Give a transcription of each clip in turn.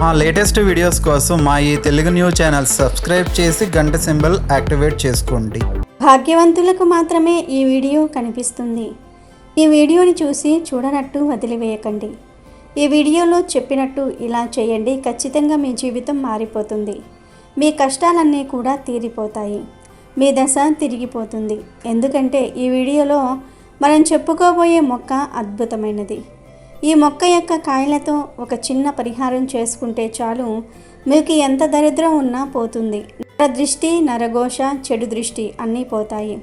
మా latest videos కోసం మా ఈ తెలుగు న్యూస్ ఛానల్ సబ్స్క్రైబ్ చేసి గంట సింబల్ యాక్టివేట్ చేసుకోండి. భాగ్యవంతులకు మాత్రమే ఈ వీడియో కనిపిస్తుంది. ఈ వీడియోని చూసి చూడనట్టు వదిలివేయకండి. ఈ వీడియోలో చెప్పినట్టు ఇలా చేయండి, ఖచ్చితంగా మీ జీవితం మారిపోతుంది. మీ కష్టాలన్నీ కూడా తీరిపోతాయి. మీ దశ తిరిగిపోతుంది. ఎందుకంటే ఈ వీడియోలో మనం చెప్పుకోబోయే మొక్క అద్భుతమైనది. ఈ మొక్క యొక్క కాయలతో ఒక చిన్న పరిహారం చేసుకుంటే చాలు, మీకు ఎంత దరిద్రం ఉన్నా పోతుంది. నరదృష్టి, నరఘోష, చెడు దృష్టి అన్నీ పోతాయి.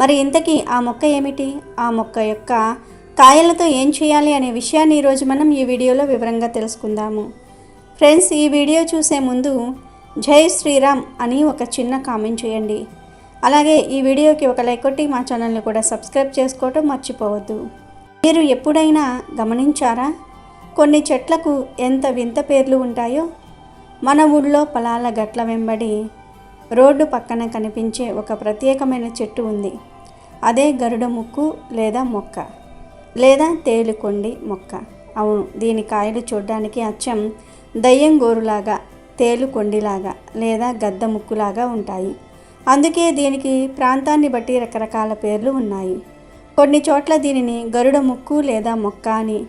మరి ఇంతకీ ఆ మొక్క ఏమిటి? ఆ మొక్క యొక్క కాయలతో ఏం చేయాలి అనే విషయాన్ని ఈరోజు మనం ఈ వీడియోలో వివరంగా తెలుసుకుందాము. ఫ్రెండ్స్, ఈ వీడియో చూసే ముందు జై శ్రీరామ్ అని ఒక చిన్న కామెంట్ చేయండి. అలాగే ఈ వీడియోకి ఒక లైక్ కొట్టి మా ఛానల్ని కూడా సబ్స్క్రైబ్ చేసుకోవటం మర్చిపోవద్దు. మీరు ఎప్పుడైనా గమనించారా, కొన్ని చెట్లకు ఎంత వింత పేర్లు ఉంటాయో? మన ఊళ్ళో పొలాల గట్ల వెంబడి రోడ్డు పక్కన కనిపించే ఒక ప్రత్యేకమైన చెట్టు ఉంది. అదే గరుడ ముక్కు లేదా మొక్క, లేదా తేలుకొండి మొక్క. అవును, దీని కాయలు చూడడానికి అచ్చం దయ్యం గోరులాగా, తేలుకొండిలాగా లేదా గద్ద ముక్కులాగా ఉంటాయి. అందుకే దీనికి ప్రాంతాన్ని బట్టి రకరకాల పేర్లు ఉన్నాయి. కొన్ని చోట్ల దీనిని గరుడ ముక్కు లేదా మొక్క అని,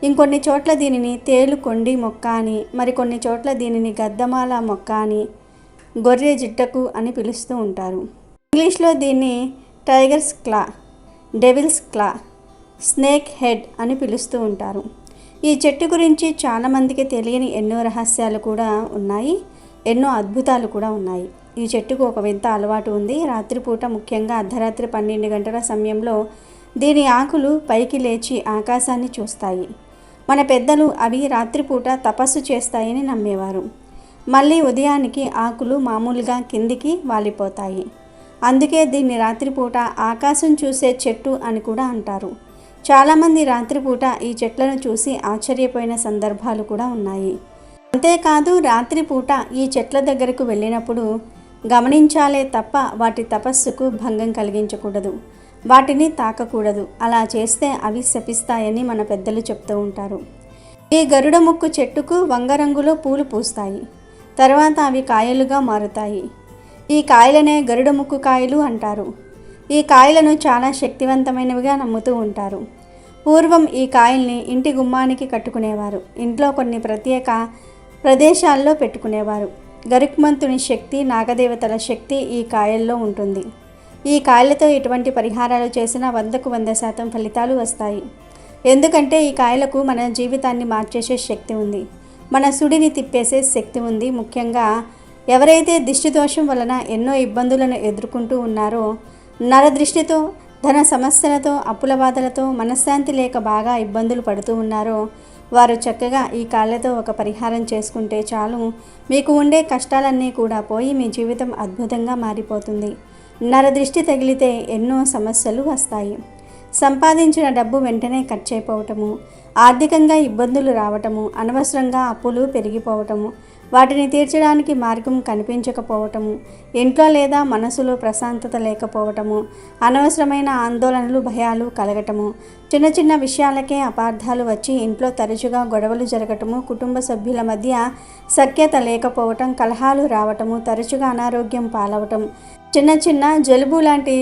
ఇంకొన్ని చోట్ల దీనిని తేలుకొండి మొక్క అని, మరికొన్ని చోట్ల దీనిని గద్దమాల మొక్క అని, గొర్రె జిట్టకు అని పిలుస్తూ ఉంటారు. ఇంగ్లీష్లో దీన్ని టైగర్స్ క్లా, డెవిల్స్ క్లా, స్నేక్ హెడ్ అని పిలుస్తూ ఉంటారు. ఈ చెట్టు గురించి చాలామందికి తెలియని ఎన్నో రహస్యాలు కూడా ఉన్నాయి, ఎన్నో అద్భుతాలు కూడా ఉన్నాయి. ఈ చెట్టుకు ఒక వింత అలవాటు ఉంది. రాత్రిపూట, ముఖ్యంగా అర్ధరాత్రి 12 గంటల సమయంలో దీని ఆకులు పైకి లేచి ఆకాశాన్ని చూస్తాయి. మన పెద్దలు అవి రాత్రిపూట తపస్సు చేస్తాయని నమ్మేవారు. మళ్ళీ ఉదయానికి ఆకులు మామూలుగా కిందికి వాలిపోతాయి. అందుకే దీన్ని రాత్రిపూట ఆకాశం చూసే చెట్టు అని కూడా అంటారు. చాలామంది రాత్రిపూట ఈ చెట్లను చూసి ఆశ్చర్యపోయిన సందర్భాలు కూడా ఉన్నాయి. అంతేకాదు, రాత్రిపూట ఈ చెట్ల దగ్గరకు వెళ్ళినప్పుడు గమనించాలే తప్ప వాటి తపస్సుకు భంగం కలిగించకూడదు, వాటిని తాకకూడదు. అలా చేస్తే అవి శపిస్తాయని మన పెద్దలు చెప్తూ ఉంటారు. ఈ గరుడ ముక్కు చెట్టుకు వంగరంగులో పూలు పూస్తాయి. తర్వాత అవి కాయలుగా మారుతాయి. ఈ కాయలనే గరుడ ముక్కు కాయలు అంటారు. ఈ కాయలను చాలా శక్తివంతమైనవిగా నమ్ముతూ ఉంటారు. పూర్వం ఈ కాయల్ని ఇంటి గుమ్మానికి కట్టుకునేవారు. ఇంట్లో కొన్ని ప్రత్యేక ప్రదేశాల్లో పెట్టుకునేవారు. గరుత్మంతుని శక్తి, నాగదేవతల శక్తి ఈ కాయల్లో ఉంటుంది. ఈ కాయలతో ఎటువంటి పరిహారాలు చేసినా 100కు 100% ఫలితాలు వస్తాయి. ఎందుకంటే ఈ కాయలకు మన జీవితాన్ని మార్చేసే శక్తి ఉంది, మన సుడిని తిప్పేసే శక్తి ఉంది. ముఖ్యంగా ఎవరైతే దిష్టి దోషం వలన ఎన్నో ఇబ్బందులను ఎదుర్కొంటూ ఉన్నారో, నరదృష్టితో, ధన సమస్యలతో, అప్పుల బాధలతో, మనశ్శాంతి లేక బాగా ఇబ్బందులు పడుతూ ఉన్నారో, వారు చక్కగా ఈ కాళ్ళతో ఒక పరిహారం చేసుకుంటే చాలు, మీకు ఉండే కష్టాలన్నీ కూడా పోయి మీ జీవితం అద్భుతంగా మారిపోతుంది. నరదృష్టి తగిలితే ఎన్నో సమస్యలు వస్తాయి. సంపాదించిన డబ్బు వెంటనే ఖర్చు అయిపోవటము, ఆర్థికంగా ఇబ్బందులు రావటము, అనవసరంగా అప్పులు పెరిగిపోవటము, వాటిని తీర్చడానికి మార్గం కనిపించకపోవటము, ఇంట్లో లేదా మనసులో ప్రశాంతత లేకపోవటము, అనవసరమైన ఆందోళనలు, భయాలు కలగటము, చిన్న చిన్న విషయాలకే అపార్థాలు వచ్చి ఇంట్లో తరచుగా గొడవలు జరగటము, కుటుంబ సభ్యుల మధ్య సఖ్యత లేకపోవటం, కలహాలు రావటము, తరచుగా అనారోగ్యం పాలవటం, చిన్న చిన్న జలుబు లాంటి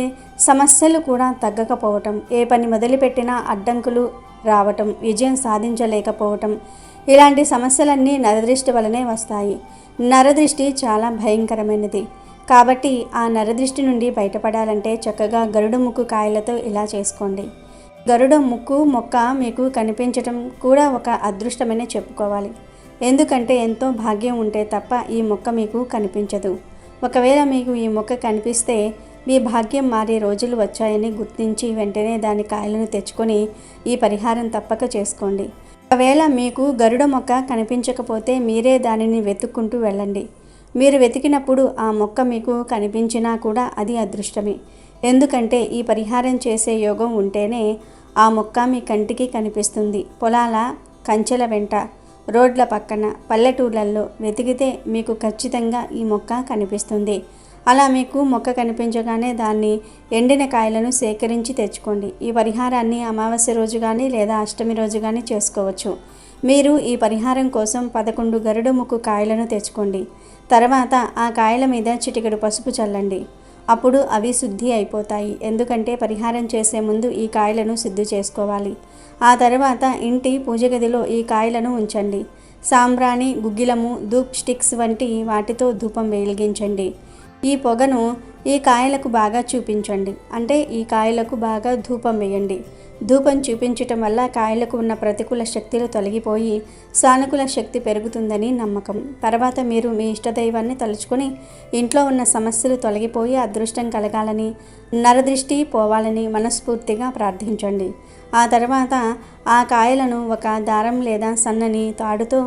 సమస్యలు కూడా తగ్గకపోవటం, ఏ పని మొదలుపెట్టినా అడ్డంకులు రావటం, విజయం సాధించలేకపోవటం, ఇలాంటి సమస్యలన్నీ నరదృష్టి వలనే వస్తాయి. నరదృష్టి చాలా భయంకరమైనది. కాబట్టి ఆ నరదృష్టి నుండి బయటపడాలంటే చక్కగా గరుడ ముక్కు కాయలతో ఇలా చేసుకోండి. గరుడ ముక్కు మొక్క మీకు కనిపించటం కూడా ఒక అదృష్టమనే చెప్పుకోవాలి. ఎందుకంటే ఎంతో భాగ్యం ఉంటే తప్ప ఈ మొక్క మీకు కనిపించదు. ఒకవేళ మీకు ఈ మొక్క కనిపిస్తే మీ భాగ్యం మారే రోజులు వచ్చాయని గుర్తించి వెంటనే దాని కాయలను తెచ్చుకొని ఈ పరిహారం తప్పక చేసుకోండి. ఒకవేళ మీకు గరుడ మొక్క కనిపించకపోతే మీరే దానిని వెతుక్కుంటూ వెళ్ళండి. మీరు వెతికినప్పుడు ఆ మొక్క మీకు కనిపించినా కూడా అది అదృష్టమే. ఎందుకంటే ఈ పరిహారం చేసే యోగం ఉంటేనే ఆ మొక్క మీ కంటికి కనిపిస్తుంది. పొలాల కంచెల వెంట, రోడ్ల పక్కన, పల్లెటూళ్ళల్లో వెతికితే మీకు ఖచ్చితంగా ఈ మొక్క కనిపిస్తుంది. అలా మీకు మొక్క కనిపించగానే దాన్ని ఎండిన కాయలను సేకరించి తెచ్చుకోండి. ఈ పరిహారాన్ని అమావాస్య రోజు కానీ లేదా అష్టమి రోజు కానీ చేసుకోవచ్చు. మీరు ఈ పరిహారం కోసం 11 గరుడ ముక్కు కాయలను తెచ్చుకోండి. తర్వాత ఆ కాయల మీద చిటికెడు పసుపు చల్లండి. అప్పుడు అవి శుద్ధి అయిపోతాయి. ఎందుకంటే పరిహారం చేసే ముందు ఈ కాయలను శుద్ధి చేసుకోవాలి. ఆ తర్వాత ఇంటి పూజ గదిలో ఈ కాయలను ఉంచండి. సాంబ్రాణి, గుగ్గిలము, ధూప్ స్టిక్స్ వంటి వాటితో ధూపం వెలిగించండి. ఈ పొగను ఈ కాయలకు బాగా చూపించండి. అంటే ఈ కాయలకు బాగా ధూపం వేయండి. ధూపం చూపించటం వల్ల కాయలకు ఉన్న ప్రతికూల శక్తులు తొలగిపోయి సానుకూల శక్తి పెరుగుతుందని నమ్మకం. తర్వాత మీరు మీ ఇష్టదైవాన్ని తలుచుకొని ఇంట్లో ఉన్న సమస్యలు తొలగిపోయి అదృష్టం కలగాలని, నరదృష్టి పోవాలని మనస్ఫూర్తిగా ప్రార్థించండి. ఆ తర్వాత ఆ కాయలను ఒక దారం లేదా సన్నని తాడుతో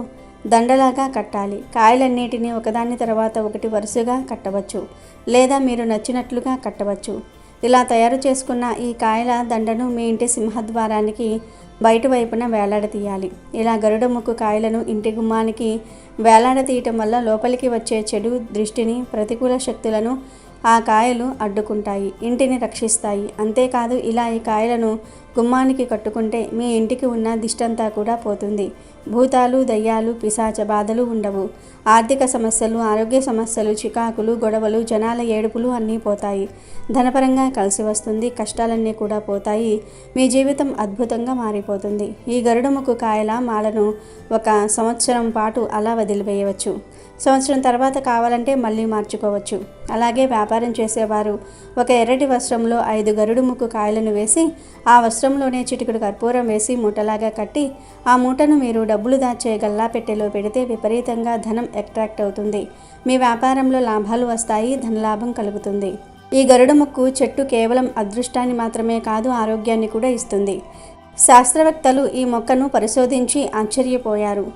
దండలాగా కట్టాలి. కాయలన్నిటినీ ఒకదాని తర్వాత ఒకటి వరుసగా కట్టవచ్చు, లేదా మీరు నచ్చినట్లుగా కట్టవచ్చు. ఇలా తయారు చేసుకున్న ఈ కాయల దండను మీ ఇంటి సింహద్వారానికి బయట వైపున వేలాడదీయాలి. ఇలా గరుడ ముక్కు కాయలను ఇంటి గుమ్మానికి వేలాడదీయటం వల్ల లోపలికి వచ్చే చెడు దృష్టిని, ప్రతికూల శక్తులను ఆ కాయలు అడ్డుకుంటాయి, ఇంటిని రక్షిస్తాయి. అంతేకాదు ఇలా ఈ కాయలను గుమ్మానికి కట్టుకుంటే మీ ఇంటికి ఉన్న దిష్టంతా కూడా పోతుంది. భూతాలు, దయ్యాలు, పిశాచ బాధలు ఉండవు. ఆర్థిక సమస్యలు, ఆరోగ్య సమస్యలు, చికాకులు, గొడవలు, జనాల ఏడుపులు అన్నీ పోతాయి. ధనపరంగా కలిసి వస్తుంది. కష్టాలన్నీ కూడా పోతాయి. మీ జీవితం అద్భుతంగా మారిపోతుంది. ఈ గరుడముకు కాయల మాలను 1 సంవత్సరం పాటు అలా వదిలివేయవచ్చు. సంవత్సరం తర్వాత కావాలంటే మళ్ళీ మార్చుకోవచ్చు. అలాగే వ్యాపారం చేసేవారు ఒక ఎర్రటి వస్త్రంలో 5 గరుడు ముక్కు కాయలను వేసి ఆ వస్త్రంలోనే చిటికెడు కర్పూరం వేసి మూటలాగా కట్టి ఆ మూటను మీరు డబ్బులు దాచే గల్లా పెట్టెలో పెడితే విపరీతంగా ధనం అట్రాక్ట్ అవుతుంది. మీ వ్యాపారంలో లాభాలు వస్తాయి. ధనలాభం కలుగుతుంది. ఈ గరుడ ముక్కు చెట్టు కేవలం అదృష్టాన్ని మాత్రమే కాదు, ఆరోగ్యాన్ని కూడా ఇస్తుంది. శాస్త్రవేత్తలు ఈ మొక్కను పరిశోధించి ఆశ్చర్యపోయారు.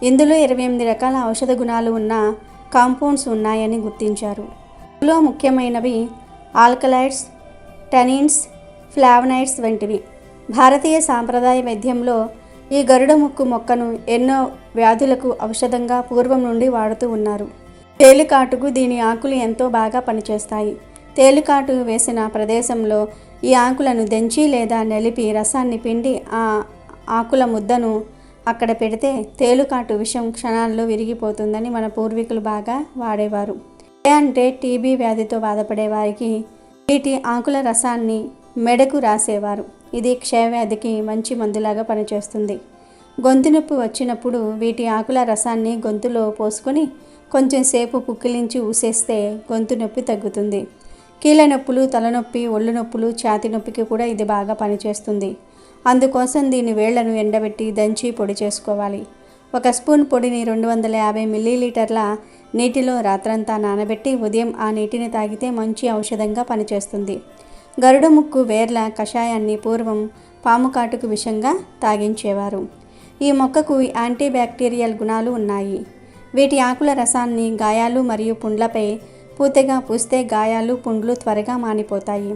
ఇందులో 28 రకాల ఔషధ గుణాలు ఉన్న కాంపౌండ్స్ ఉన్నాయని గుర్తించారు. ఇందులో ముఖ్యమైనవి ఆల్కలాయిడ్స్, టనిన్స్, ఫ్లావనాయిడ్స్ వంటివి. భారతీయ సాంప్రదాయ వైద్యంలో ఈ గరుడ ముక్కు మొక్కను ఎన్నో వ్యాధులకు ఔషధంగా పూర్వం నుండి వాడుతూ ఉన్నారు. తేలికాటుకు దీని ఆకులు ఎంతో బాగా పనిచేస్తాయి. తేలికాటు వేసిన ప్రదేశంలో ఈ ఆకులను దంచి లేదా నలిపి రసాన్ని పిండి ఆ ఆకుల ముద్దను అక్కడ పెడితే తేలుకాటు విషం క్షణాల్లో విరిగిపోతుందని మన పూర్వీకులు బాగా వాడేవారు. అంటే టీబీ వ్యాధితో బాధపడే వారికి వీటి ఆకుల రసాన్ని మెడకు రాసేవారు. ఇది క్షయవ్యాధికి మంచి మందులాగా పనిచేస్తుంది. గొంతు నొప్పి వచ్చినప్పుడు వీటి ఆకుల రసాన్ని గొంతులో పోసుకొని కొంచెం సేపు పుక్కిలించి ఊసేస్తే గొంతు నొప్పి తగ్గుతుంది. కీళ్ళ నొప్పులు, తలనొప్పి, ఒళ్ళు నొప్పులు, ఛాతీ నొప్పికి కూడా ఇది బాగా పనిచేస్తుంది. అందుకోసం దీని వేళ్లను ఎండబెట్టి దంచి పొడి చేసుకోవాలి. 1 స్పూన్ పొడిని 250 మిల్లీలీటర్ల నీటిలో రాత్రంతా నానబెట్టి ఉదయం ఆ నీటిని తాగితే మంచి ఔషధంగా పనిచేస్తుంది. గరుడ ముక్కు వేర్ల కషాయాన్ని పూర్వం పాము కాటుకు విషంగా తాగించేవారు. ఈ మొక్కకు యాంటీ బ్యాక్టీరియల్ గుణాలు ఉన్నాయి. వీటి ఆకుల రసాన్ని గాయాలు మరియు పుండ్లపై పూతగా పూస్తే గాయాలు, పుండ్లు త్వరగా మానిపోతాయి.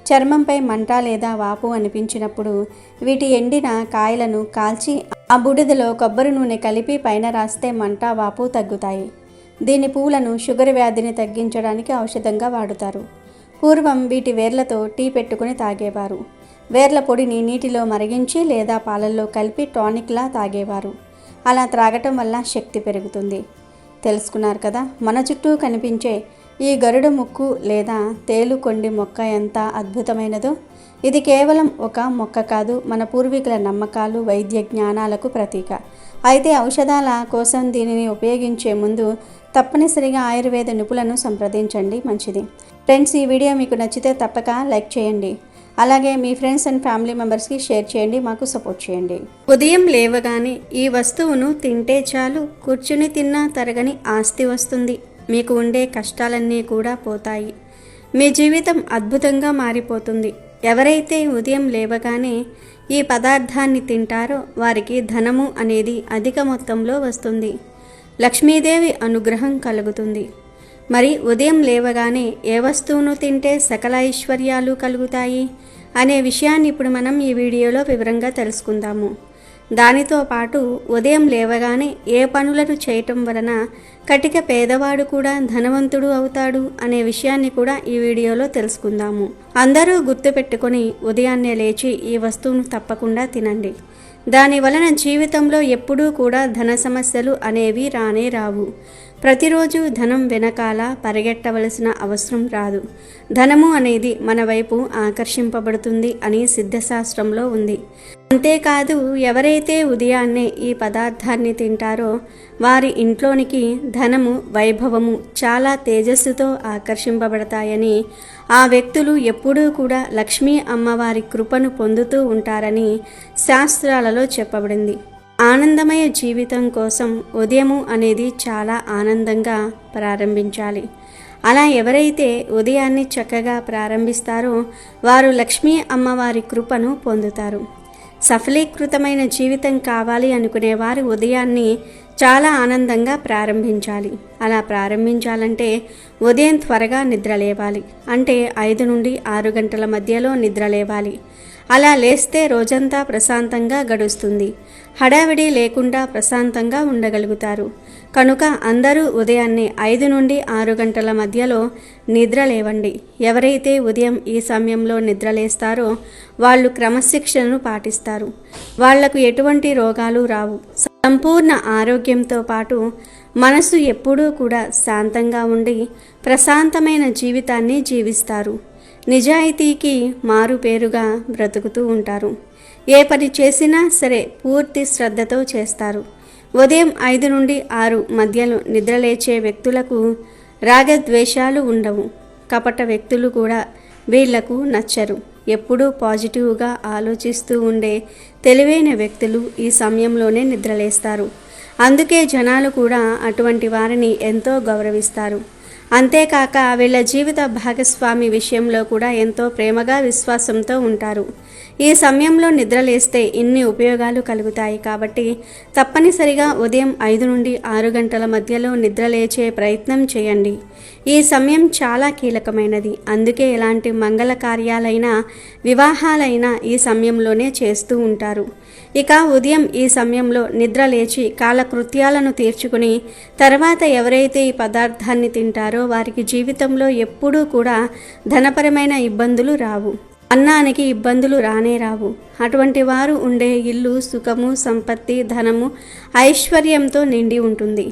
చర్మంపై మంట లేదా వాపు అనిపించినప్పుడు వీటి ఎండిన కాయలను కాల్చి ఆ బూడిదలో కొబ్బరి నూనె కలిపి పైన రాస్తే మంట, వాపు తగ్గుతాయి. దీని పువ్వులను షుగర్ వ్యాధిని తగ్గించడానికి ఔషధంగా వాడుతారు. పూర్వం వీటి వేర్లతో టీ పెట్టుకుని తాగేవారు. వేర్ల పొడిని నీటిలో మరిగించి లేదా పాలల్లో కలిపి టానిక్లా తాగేవారు. అలా త్రాగటం వల్ల శక్తి పెరుగుతుంది. తెలుసుకున్నారు కదా, మన చుట్టూ కనిపించే ఈ గరుడ ముక్కు లేదా తేలుకొండి మొక్క ఎంత అద్భుతమైనదో. ఇది కేవలం ఒక మొక్క కాదు, మన పూర్వీకుల నమ్మకాలు, వైద్య జ్ఞానాలకు ప్రతీక. అయితే ఔషధాల కోసం దీనిని ఉపయోగించే ముందు తప్పనిసరిగా ఆయుర్వేద నిపుణులను సంప్రదించండి, మంచిది. ఫ్రెండ్స్, ఈ వీడియో మీకు నచ్చితే తప్పక లైక్ చేయండి. అలాగే మీ ఫ్రెండ్స్ అండ్ ఫ్యామిలీ మెంబర్స్కి షేర్ చేయండి, మాకు సపోర్ట్ చేయండి. ఉదయం లేవగానే ఈ వస్తువును తింటే చాలు, కూర్చుని తిన్నా తరగని ఆస్తి వస్తుంది. మీకు ఉండే కష్టాలన్నీ కూడా పోతాయి. మీ జీవితం అద్భుతంగా మారిపోతుంది. ఎవరైతే ఉదయం లేవగానే ఈ పదార్థాన్ని తింటారో వారికి ధనము అనేది అధిక మొత్తంలో వస్తుంది. లక్ష్మీదేవి అనుగ్రహం కలుగుతుంది. మరి ఉదయం లేవగానే ఏ వస్తువును తింటే సకల ఐశ్వర్యాలు కలుగుతాయి అనే విషయాన్ని ఇప్పుడు మనం ఈ వీడియోలో వివరంగా తెలుసుకుందాము. దానితో పాటు ఉదయం లేవగానే ఏ పనులను చేయటం వలన కటిక పేదవాడు కూడా ధనవంతుడు అవుతాడు అనే విషయాన్ని కూడా ఈ వీడియోలో తెలుసుకుందాము. అందరూ గుర్తుపెట్టుకొని ఉదయాన్నే లేచి ఈ వస్తువును తప్పకుండా తినండి. దాని వలన జీవితంలో ఎప్పుడూ కూడా ధన సమస్యలు అనేవి రానే రావు. ప్రతిరోజు ధనం వెనకాల పరిగెట్టవలసిన అవసరం రాదు. ధనము అనేది మన వైపు ఆకర్షింపబడుతుంది అని సిద్ధశాస్త్రంలో ఉంది. అంతేకాదు, ఎవరైతే ఉదయాన్నే ఈ పదార్థాన్ని తింటారో వారి ఇంట్లోనికి ధనము, వైభవము చాలా తేజస్సుతో ఆకర్షింపబడతాయని, ఆ వ్యక్తులు ఎప్పుడూ కూడా లక్ష్మీ అమ్మవారి కృపను పొందుతూ ఉంటారని శాస్త్రాలలో చెప్పబడింది. ఆనందమయ జీవితం కోసం ఉదయము అనేది చాలా ఆనందంగా ప్రారంభించాలి. అలా ఎవరైతే ఉదయాన్ని చక్కగా ప్రారంభిస్తారో వారు లక్ష్మీ అమ్మవారి కృపను పొందుతారు. సఫలీకృతమైన జీవితం కావాలి అనుకునేవారు ఉదయాన్ని చాలా ఆనందంగా ప్రారంభించాలి. అలా ప్రారంభించాలంటే ఉదయం త్వరగా నిద్రలేవాలి. అంటే 5 నుండి 6 గంటల మధ్యలో నిద్రలేవాలి. అలా లేస్తే రోజంతా ప్రశాంతంగా గడుస్తుంది. హడావిడి లేకుండా ప్రశాంతంగా ఉండగలుగుతారు. కనుక అందరూ ఉదయాన్నే 5 నుండి 6 గంటల మధ్యలో నిద్రలేవండి. ఎవరైతే ఉదయం ఈ సమయంలో నిద్రలేస్తారో వాళ్ళు క్రమశిక్షణను పాటిస్తారు. వాళ్లకు ఎటువంటి రోగాలు రావు. సంపూర్ణ ఆరోగ్యంతో పాటు మనసు ఎప్పుడూ కూడా శాంతంగా ఉండి ప్రశాంతమైన జీవితాన్ని జీవిస్తారు. నిజాయితీకి మారుపేరుగా బ్రతుకుతూ ఉంటారు. ఏ పని చేసినా సరే పూర్తి శ్రద్ధతో చేస్తారు. ఉదయం 5 నుండి 6 మధ్యలో నిద్రలేచే వ్యక్తులకు రాగద్వేషాలు ఉండవు. కపట వ్యక్తులు కూడా వీళ్లకు నచ్చరు. ఎప్పుడూ పాజిటివ్గా ఆలోచిస్తూ ఉండే తెలివైన వ్యక్తులు ఈ సమయంలోనే నిద్రలేస్తారు. అందుకే జనాలు కూడా అటువంటి వారిని ఎంతో గౌరవిస్తారు. అంతేకాక వీళ్ళ జీవిత భాగస్వామి విషయంలో కూడా ఎంతో ప్రేమగా, విశ్వాసంతో ఉంటారు. ఈ సమయంలో నిద్రలేస్తే ఇన్ని ఉపయోగాలు కలుగుతాయి. కాబట్టి తప్పనిసరిగా ఉదయం 5 నుండి 6 గంటల మధ్యలో నిద్రలేచే ప్రయత్నం చేయండి. ఈ సమయం చాలా కీలకమైనది. అందుకే ఎలాంటి మంగళ కార్యాలైనా, వివాహాలైనా ఈ సమయంలోనే చేస్తూ ఉంటారు. ఇక ఉదయం ఈ సమయంలో నిద్రలేచి కాలకృత్యాలను తీర్చుకుని తర్వాత ఎవరైతే ఈ పదార్థాన్ని తింటారో వారికి జీవితంలో ఎప్పుడూ కూడా ధనపరమైన ఇబ్బందులు రావు. అన్నానికి ఇబ్బందులు రానే రావు. అటువంటి వారు ఉండే ఇల్లు సుఖము, సంపత్తి, ధనము, ఐశ్వర్యంతో నిండి ఉంటుంది.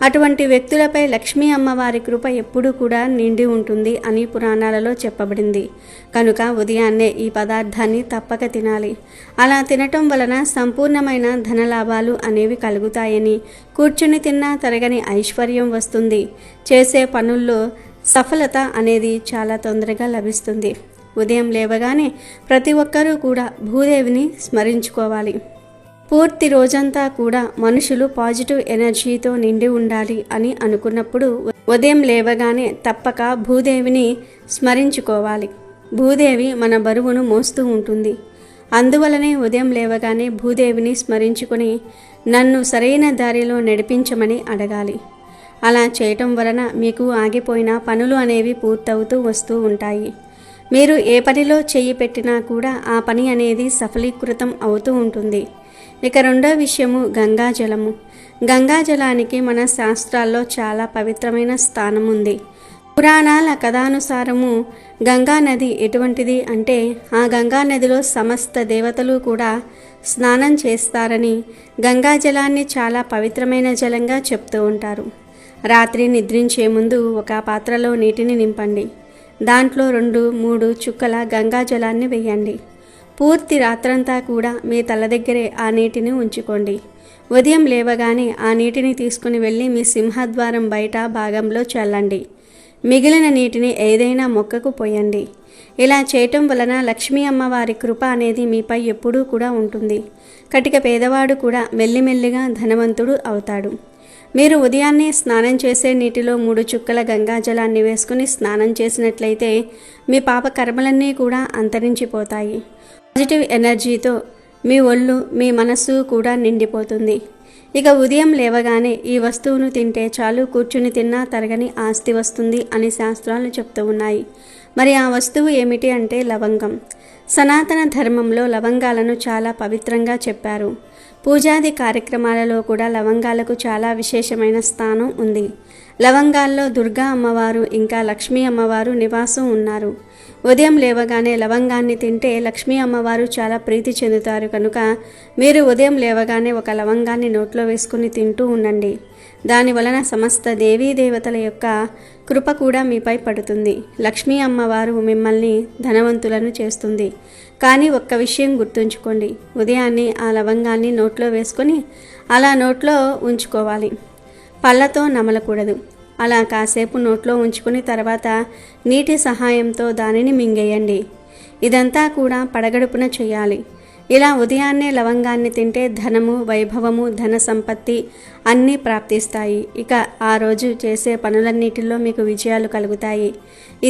అటువంటి వ్యక్తులపై లక్ష్మీ అమ్మవారి కృప ఎప్పుడూ కూడా నిండి ఉంటుంది అని పురాణాలలో చెప్పబడింది. కనుక ఉదయాన్నే ఈ పదార్థాన్ని తప్పక తినాలి. అలా తినటం వలన సంపూర్ణమైన ధనలాభాలు అనేవి కలుగుతాయని, కూర్చుని తిన్నా తరగని ఐశ్వర్యం వస్తుంది. చేసే పనుల్లో సఫలత అనేది చాలా తొందరగా లభిస్తుంది. ఉదయం లేవగానే ప్రతి ఒక్కరూ కూడా భూదేవిని స్మరించుకోవాలి. పూర్తి రోజంతా కూడా మనుషులు పాజిటివ్ ఎనర్జీతో నిండి ఉండాలి అని అనుకున్నప్పుడు ఉదయం లేవగానే తప్పక భూదేవిని స్మరించుకోవాలి. భూదేవి మన బరువును మోస్తూ ఉంటుంది. అందువలనే ఉదయం లేవగానే భూదేవిని స్మరించుకొని నన్ను సరైన దారిలో నడిపించమని అడగాలి. అలా చేయటం వలన మీకు ఆగిపోయిన పనులు అనేవి పూర్తవుతూ వస్తూ ఉంటాయి. మీరు ఏ పనిలో చెయ్యి పెట్టినా కూడా ఆ పని అనేది సఫలీకృతం అవుతూ ఉంటుంది. ఇక రెండో విషయము గంగాజలము. గంగాజలానికి మన శాస్త్రాల్లో చాలా పవిత్రమైన స్థానం ఉంది. పురాణాల కథానుసారము గంగా నది ఎటువంటిది అంటే ఆ గంగా నదిలో సమస్త దేవతలు కూడా స్నానం చేస్తారని, గంగాజలాన్ని చాలా పవిత్రమైన జలంగా చెప్తూ ఉంటారు. రాత్రి నిద్రించే ముందు ఒక పాత్రలో నీటిని నింపండి. దాంట్లో 2-3 చుక్కల గంగాజలాన్ని వేయండి. పూర్తి రాత్రంతా కూడా మీ తల దగ్గరే ఆ నీటిని ఉంచుకోండి. ఉదయం లేవగానే ఆ నీటిని తీసుకుని వెళ్ళి మీ సింహద్వారం బయట భాగంలో చల్లండి. మిగిలిన నీటిని ఏదైనా మొక్కకు పోయండి. ఇలా చేయటం వలన లక్ష్మీ అమ్మవారి కృప అనేది మీపై ఎప్పుడూ కూడా ఉంటుంది. కటిక పేదవాడు కూడా మెల్లిమెల్లిగా ధనవంతుడు అవుతాడు. మీరు ఉదయాన్నే స్నానం చేసే నీటిలో 3 చుక్కల గంగాజలాన్ని వేసుకుని స్నానం చేసినట్లయితే మీ పాప కర్మలన్నీ కూడా అంతరించిపోతాయి. పాజిటివ్ ఎనర్జీతో మీ ఒళ్ళు, మీ మనస్సు కూడా నిండిపోతుంది. ఇక ఉదయం లేవగానే ఈ వస్తువును తింటే చాలు, కూర్చుని తిన్నా తరగని ఆస్తి వస్తుంది అని శాస్త్రాలు చెప్తూ ఉన్నాయి. మరి ఆ వస్తువు ఏమిటి అంటే లవంగం. సనాతన ధర్మంలో లవంగాలను చాలా పవిత్రంగా చెప్పారు. పూజాది కార్యక్రమాలలో కూడా లవంగాలకు చాలా విశేషమైన స్థానం ఉంది. లవంగాల్లో దుర్గా అమ్మవారు ఇంకా లక్ష్మీ అమ్మవారు నివాసం ఉన్నారు. ఉదయం లేవగానే లవంగాన్ని తింటే లక్ష్మీ అమ్మవారు చాలా ప్రీతి చెందుతారు కనుక మీరు ఉదయం లేవగానే ఒక లవంగాన్ని నోట్లో వేసుకుని తింటూ ఉండండి. దాని వలన సమస్త దేవీ దేవతల యొక్క కృప కూడా మీపై పడుతుంది. లక్ష్మీ అమ్మవారు మిమ్మల్ని ధనవంతులను చేస్తుంది. కానీ ఒక్క విషయం గుర్తుంచుకోండి, ఉదయాన్నే ఆ లవంగాన్ని నోట్లో వేసుకొని అలా నోట్లో ఉంచుకోవాలి. పళ్ళతో నమలకూడదు. అలా కాసేపు నోట్లో ఉంచుకుని తర్వాత నీటి సహాయంతో దానిని మింగేయండి. ఇదంతా కూడా పడగడుపున చేయాలి. ఇలా ఉదయాన్నే లవంగాన్ని తింటే ధనము, వైభవము, ధన సంపత్తి అన్నీ ప్రాప్తిస్తాయి. ఇక ఆ రోజు చేసే పనులన్నిటిలో మీకు విజయాలు కలుగుతాయి.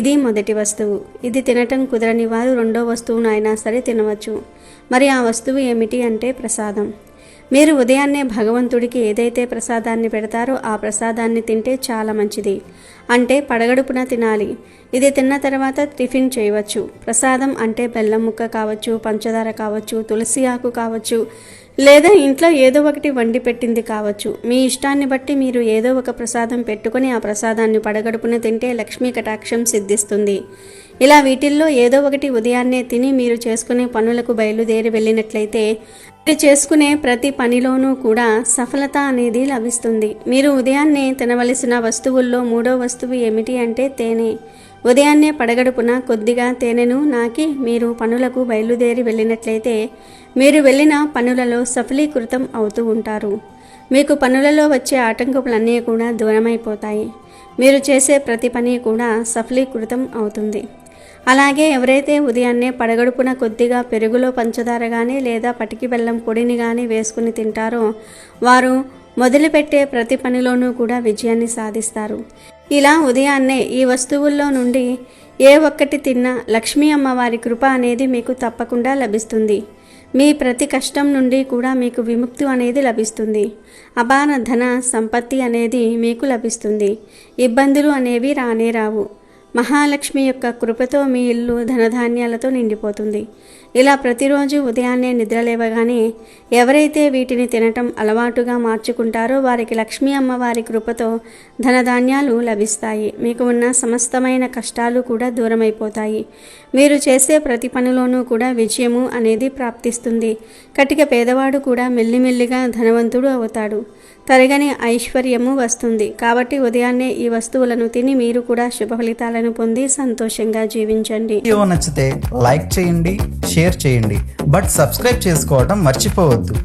ఇది మొదటి వస్తువు. ఇది తినటం కుదరని వారు రెండో వస్తువును అయినా సరే తినవచ్చు. మరి ఆ వస్తువు ఏమిటి అంటే ప్రసాదం. మీరు ఉదయాన్నే భగవంతుడికి ఏదైతే ప్రసాదాన్ని పెడతారో ఆ ప్రసాదాన్ని తింటే చాలా మంచిది. అంటే పడగడుపున తినాలి. ఇది తిన్న తర్వాత టిఫిన్ చేయవచ్చు. ప్రసాదం అంటే బెల్లం ముక్క కావచ్చు, పంచదార కావచ్చు, తులసి ఆకు కావచ్చు, లేదా ఇంట్లో ఏదో ఒకటి వండి పెట్టింది కావచ్చు. మీ ఇష్టాన్ని బట్టి మీరు ఏదో ఒక ప్రసాదం పెట్టుకొని ఆ ప్రసాదాన్ని పడగడుపున తింటే లక్ష్మీ కటాక్షం సిద్ధిస్తుంది. ఇలా వీటిల్లో ఏదో ఒకటి ఉదయాన్నే తిని మీరు చేసుకునే పనులకు బయలుదేరి వెళ్ళినట్లయితే మీరు చేసుకునే ప్రతి పనిలోనూ కూడా సఫలత అనేది లభిస్తుంది. మీరు ఉదయాన్నే తినవలసిన వస్తువుల్లో మూడో వస్తువు ఏమిటి అంటే తేనె. ఉదయాన్నే పడగడుపున కొద్దిగా తేనెను నాకి మీరు పనులకు బయలుదేరి వెళ్ళినట్లయితే మీరు వెళ్ళిన పనులలో సఫలీకృతం అవుతూ ఉంటారు. మీకు పనులలో వచ్చే ఆటంకములన్నీ కూడా దూరమైపోతాయి. మీరు చేసే ప్రతి పని కూడా సఫలీకృతం అవుతుంది. అలాగే ఎవరైతే ఉదయాన్నే పడగడుపున కొద్దిగా పెరుగులో పంచదార కానీ లేదా పటికి బెల్లం పొడిని కానీ వేసుకుని తింటారో వారు మొదలుపెట్టే ప్రతి పనిలోనూ కూడా విజయాన్ని సాధిస్తారు. ఇలా ఉదయాన్నే ఈ వస్తువుల్లో నుండి ఏ ఒక్కటి తిన్నా లక్ష్మీ అమ్మవారి కృప అనేది మీకు తప్పకుండా లభిస్తుంది. మీ ప్రతి కష్టం నుండి కూడా మీకు విముక్తి అనేది లభిస్తుంది. అపార ధన సంపత్తి అనేది మీకు లభిస్తుంది. ఇబ్బందులు అనేవి రానే రావు. మహాలక్ష్మి యొక్క కృపతో మీ ఇల్లు ధనధాన్యాలతో నిండిపోతుంది. ఇలా ప్రతిరోజు ఉదయాన్నే నిద్రలేవగానే ఎవరైతే వీటిని తినటం అలవాటుగా మార్చుకుంటారో వారికి లక్ష్మీ అమ్మవారి కృపతో ధనధాన్యాలు లభిస్తాయి. మీకు ఉన్న సమస్తమైన కష్టాలు కూడా దూరమైపోతాయి. మీరు చేసే ప్రతి పనిలోనూ కూడా విజయము అనేది ప్రాప్తిస్తుంది. కటిక పేదవాడు కూడా మెల్లిమెల్లిగా ధనవంతుడు అవుతాడు. తరగని ఐశ్వర్యము వస్తుంది. కాబట్టి ఉదయాన్నే ఈ వస్తువులను తిని మీరు కూడా శుభ ఫలితాలను పొంది సంతోషంగా జీవించండి. వీడియో నచ్చితే లైక్ చేయండి, షేర్ చేయండి, బట్ సబ్స్క్రైబ్ చేసుకోవడం మర్చిపోవద్దు.